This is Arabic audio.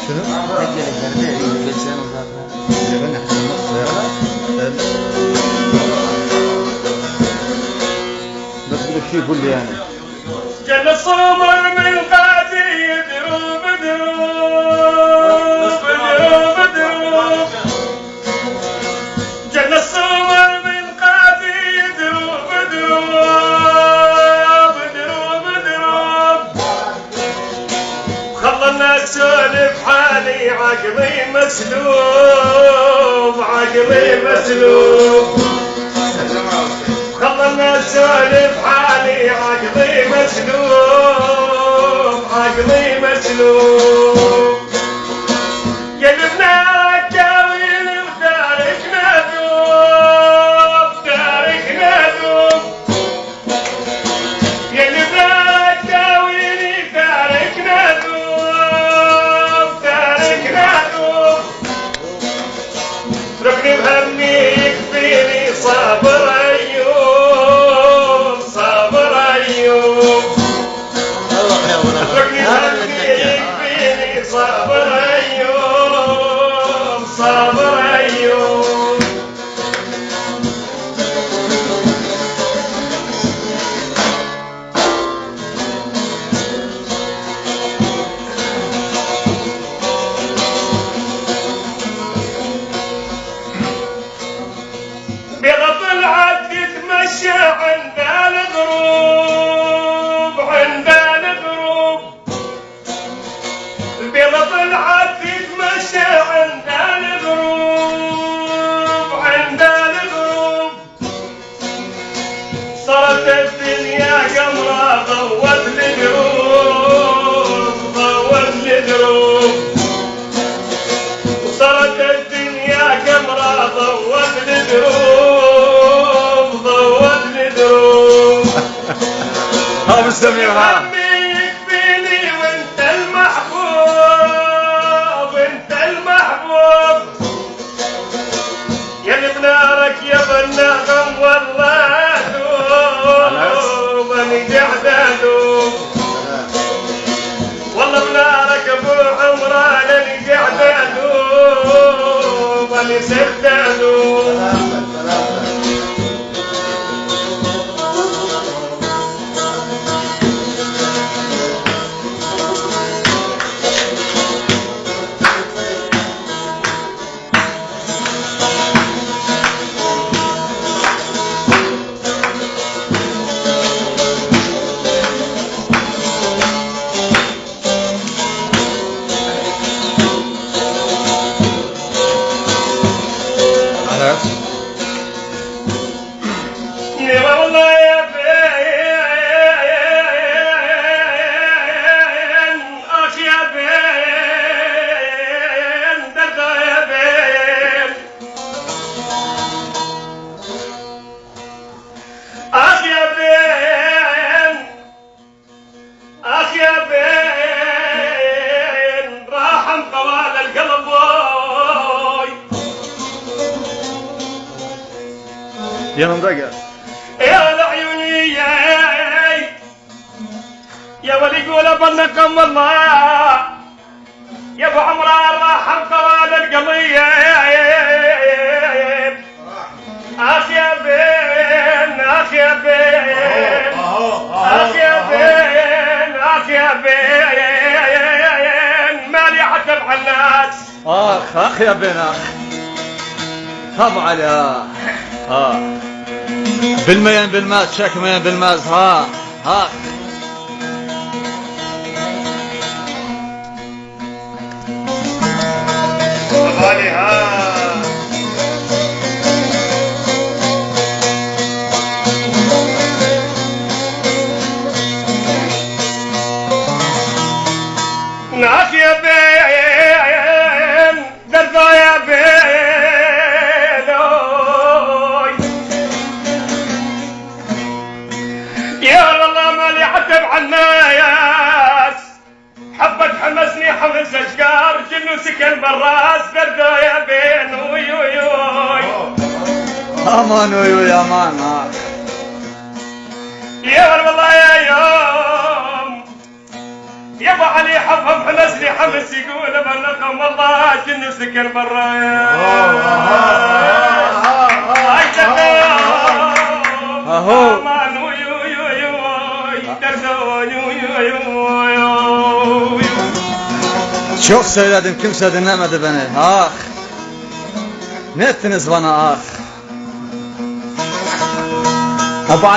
شنو؟ بس بدك شي يقول لي يعني جل الصبر من قادي يدروب دروب دروب دروب جل الصبر من قادي يدروب دروب دروب دروب خلى الناس سولف حالي عقلي مسلوب عقلي مسلوب خلى الناس سولف حالي عقلي مسلوب عقلي مسلوب قلبنا رجاوين وتاركنا ذوب تاركنا ذوب قلبنا رجاوين تاركنا ذوب تاركنا ذوب ركني بهمي يكفيني صبر صبر أيوب صبر أيوب بيضة طلعت تتمشى عند الغروب عند الغروب البيضة طلعت تتمشى عند الغروب عند الغروب صارت الدنيا قمرة ضوت الدروب ضوت الدروب وصارت الدنيا قمرة ضوت الدروب ضوت الدروب ها مستمع ها بنارك يا بناغم والله دوب اني قاعد ادوب والله بنارك ابو عمران اني قاعد ادوب اني سبت ادوب يا منطقة يا العيوني يا ولي قول ابنكم الله يا ابو عمران راح طوال القضية اخ يا بين اخ يا بين اخ يا بين اخ يا بين مالي عتب على الناس اخ يا بين اخ خاف عليها بالميان بالماس شك ميان بالماس ها ناك يا بين درضا يا بين يا الله مالي عتب عالناس حبت حمسني حمس اشقار جنو سكن بالراس درضا يا بين aman oy oy aman ah. يا والله يا يوم يا ابو علي حفظ حمسني حمس يقول بلغكم والله جن سكن برا اهو çok söyledim kimse dinlemedi beni ah. Ne ettiniz bana ah. Abu